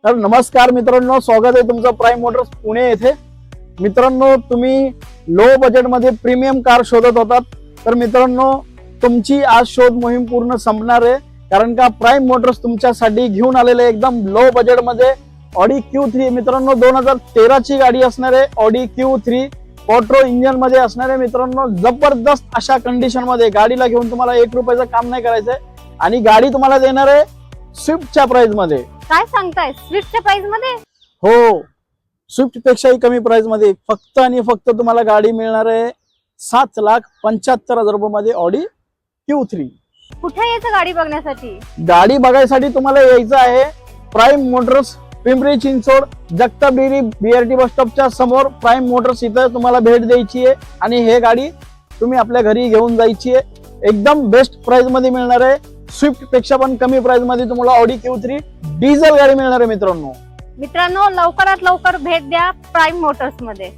तर नमस्कार मित्रांनो, स्वागत आहे तुमचं प्राईम मोटर्स पुणे येथे। मित्रांनो, तुम्ही लो बजेट मध्ये प्रीमियम कार शोधत होतात तर मित्रांनो तुमची आज शोध मोहीम पूर्ण संपणार आहे। कारण का प्राईम मोटर्स तुमच्यासाठी घेऊन आलेले एकदम लो बजेट मध्ये ऑडी Q3 मित्रांनो 2013 ची गाडी असणार आहे। ऑडी Q3 क्वाट्रो इंजिन मध्ये असणार आहे मित्रांनो। जबरदस्त अशा कंडिशन मध्ये गाडीला घेऊन तुम्हाला 1 रुपयाचं काम नाही करायचंय आणि गाडी तुम्हाला देणार आहे स्विफ्टच्या प्राइस मध्ये। काय सांगताय, स्विफ्टच्या प्राइस मध्ये? हो, स्विफ्ट पेक्षाही कमी प्राइस मध्ये फक्त आणि फक्त तुम्हाला गाडी मिळणार आहे 7,75,000 रुपये मध्ये ऑडी Q3। कुठे यायचं गाडी बघण्यासाठी? गाडी बघायसाठी तुम्हाला यायचं आहे prime Motors Pimpri Chinchwad Jagtap dairy BRT बस स्टॉपच्या समोर प्राईम मोटर्स इथं तुम्हाला भेट द्यायची आहे आणि हे गाडी तुम्ही आपल्या घरी घेऊन जायची आहे। एकदम बेस्ट प्राइस मध्ये मिळणार आहे। स्विफ्ट पेक्षा पण कमी प्राइस मध्ये तुम्हाला ऑडी Q3 डिझेल गाडी मिळणार आहे मित्रांनो। मित्रांनो, लवकरात लवकर भेट द्या प्राईम मोटर्स मध्ये।